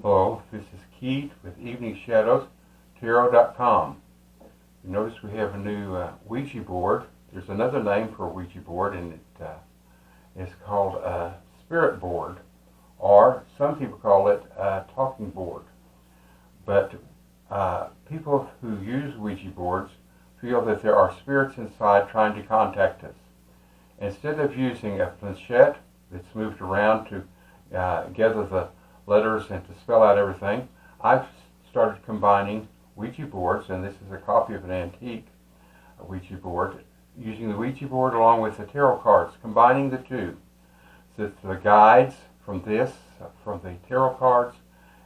Hello, this is Keith with Evening Shadows, Tarot.com. You notice we have a new Ouija board. There's another name for a Ouija board, and it's called a spirit board, or some people call it a talking board. But people who use Ouija boards feel that there are spirits inside trying to contact us. Instead of using a planchette that's moved around to gather the letters and to spell out everything, I've started combining Ouija boards, and this is a copy of an antique Ouija board, using the Ouija board along with the tarot cards, combining the two. So the guides from the tarot cards,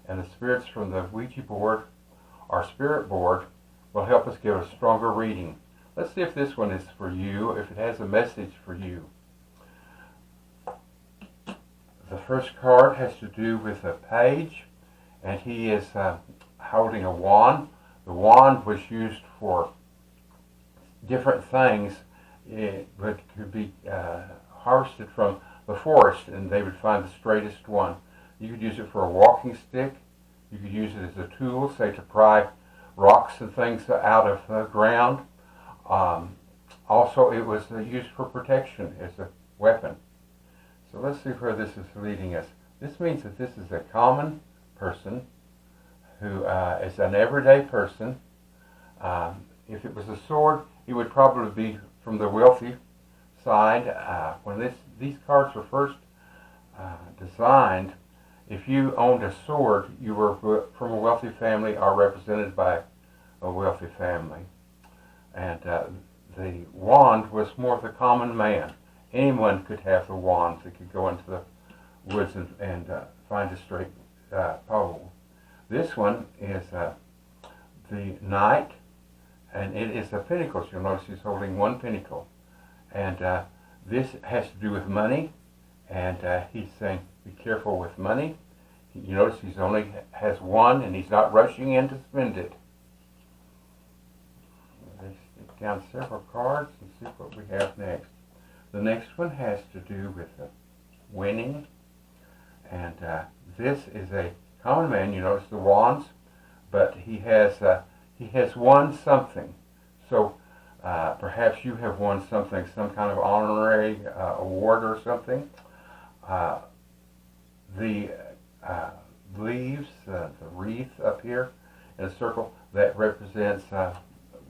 and the spirits from the Ouija board, our spirit board, will help us give a stronger reading. Let's see if this one is for you, if it has a message for you. The first card has to do with a page, and he is holding a wand. The wand was used for different things. It could be harvested from the forest, and they would find the straightest one. You could use it for a walking stick. You could use it as a tool, say to pry rocks and things out of the ground. Also, it was used for protection as a weapon. So let's see where this is leading us. This means that this is a common person who is an everyday person. If it was a sword, it would probably be from the wealthy side. When these cards were first designed, if you owned a sword, you were from a wealthy family or represented by a wealthy family. And the wand was more the common man. Anyone could have the wand. They could go into the woods and find a straight pole. This one is the knight, and it is a pentacle. You'll notice he's holding one pentacle. And this has to do with money, and he's saying, be careful with money. You notice he only has one, and he's not rushing in to spend it. Let's stick down several cards and see what we have next. The next one has to do with winning, and this is a common man. You notice the wands, but he has won something. So perhaps you have won something, some kind of honorary award or something. The leaves, the wreath up here in a circle, that represents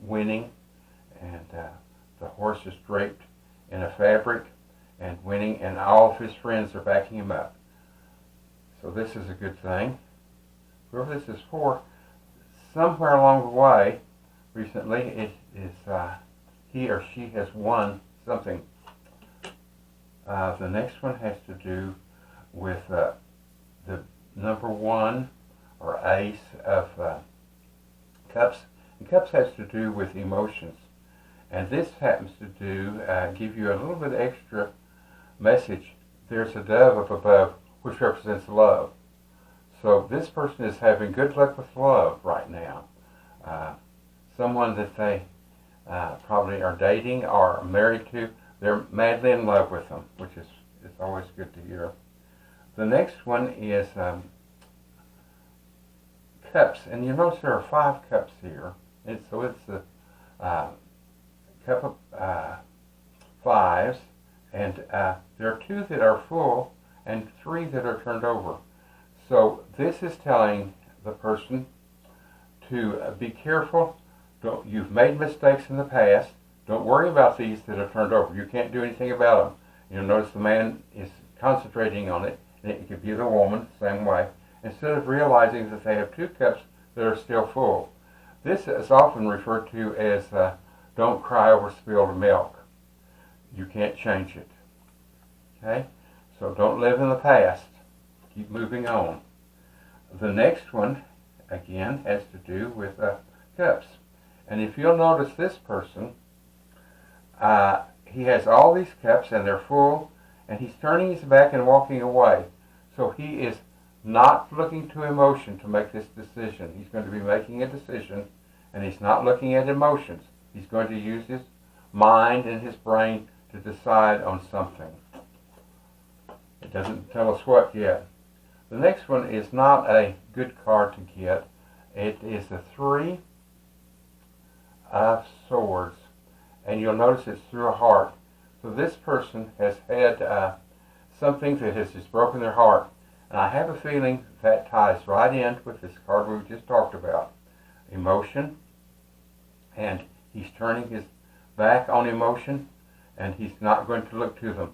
winning, and the horse is draped in a fabric and winning, and all of his friends are backing him up. So this is a good thing. Whoever this is for, somewhere along the way recently, it is he or she has won something. The next one has to do with the number one, or ace, of cups. And cups has to do with emotions. And this happens to give you a little bit extra message. There's a dove up above, which represents love. So this person is having good luck with love right now. Someone that they probably are dating or married to, they're madly in love with them, which is always good to hear. The next one is cups. And you notice there are 5 cups here. And so it's the cup of 5s, and there are 2 that are full and 3 that are turned over. So this is telling the person to be careful. You've made mistakes in the past. Don't worry about these that are turned over. You can't do anything about them. You'll notice the man is concentrating on it, and it could be the woman, same way, instead of realizing that they have 2 cups that are still full. This is often referred to as don't cry over spilled milk. You can't change it. Okay? So don't live in the past. Keep moving on. The next one, again, has to do with cups. And if you'll notice this person, he has all these cups and they're full, and he's turning his back and walking away. So he is not looking to emotion to make this decision. He's going to be making a decision, and he's not looking at emotions. He's going to use his mind and his brain to decide on something. It doesn't tell us what yet. The next one is not a good card to get. It is the Three of Swords, and you'll notice it's through a heart. So this person has had something that has just broken their heart. And I have a feeling that ties right in with this card we just talked about. Emotion, and he's turning his back on emotion, and he's not going to look to them.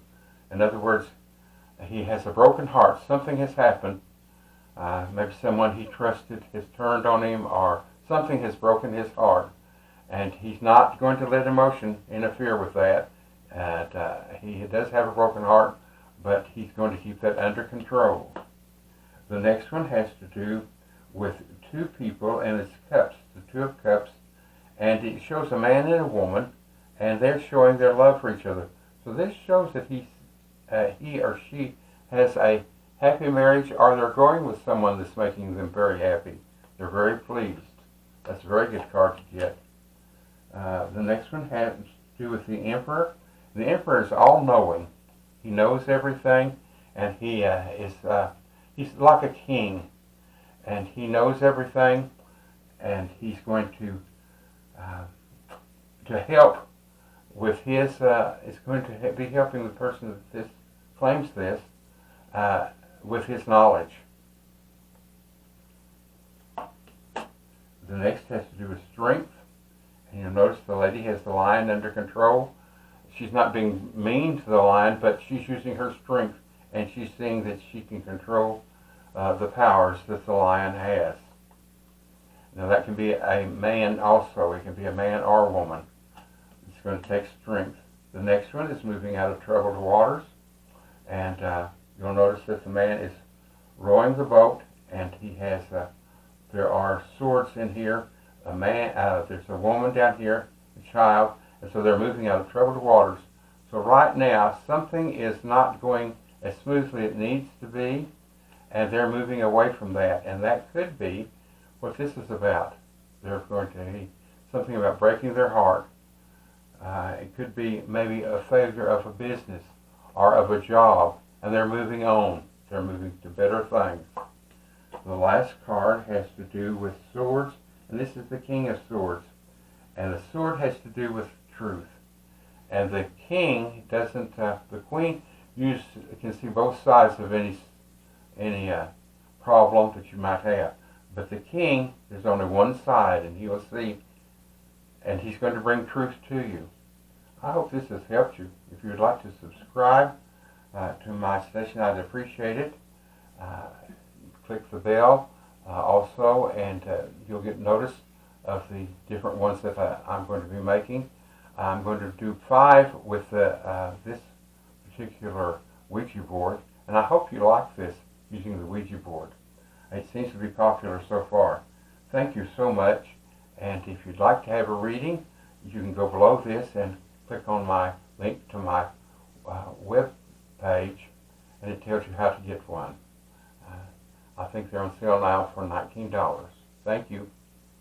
In other words, he has a broken heart. Something has happened. Maybe someone he trusted has turned on him, or something has broken his heart. And he's not going to let emotion interfere with that. And he does have a broken heart, but he's going to keep that under control. The next one has to do with two people, and it's cups, the Two of Cups, and it shows a man and a woman, and they're showing their love for each other. So this shows that he or she has a happy marriage, or they're going with someone that's making them very happy. They're very pleased. That's a very good card to get. The next one has to do with the Emperor. The Emperor is all-knowing. He knows everything, and he's like a king, and he knows everything, and he's going to help with his. Is going to be helping the person that claims this with his knowledge. The next has to do with strength, and you'll notice the lady has the lion under control. She's not being mean to the lion, but she's using her strength, and she's seeing that she can control the powers that the lion has. Now that can be a man also. It can be a man or a woman. It's going to take strength. The next one is moving out of troubled waters, and you'll notice that the man is rowing the boat, and he has there are swords in here. There's a woman down here, a child, and so they're moving out of troubled waters. So right now, something is not going as smoothly as it needs to be, and they're moving away from that. And that could be what this is about. There's going to be something about breaking their heart. It could be maybe a failure of a business or of a job, and they're moving on. They're moving to better things. The last card has to do with swords, and this is the King of Swords. And the sword has to do with truth. And the king doesn't, the queen can see both sides of any problem that you might have. But the king, there's only one side, and he will see, and he's going to bring truth to you. I hope this has helped you. If you would like to subscribe to my station, I'd appreciate it. Click the bell also, and you'll get notice of the different ones that I'm going to be making. I'm going to do 5 with this particular Ouija board, and I hope you like this using the Ouija board. It seems to be popular so far. Thank you so much, and if you'd like to have a reading, you can go below this and click on my link to my web page, and it tells you how to get one. I think they're on sale now for $19. Thank you.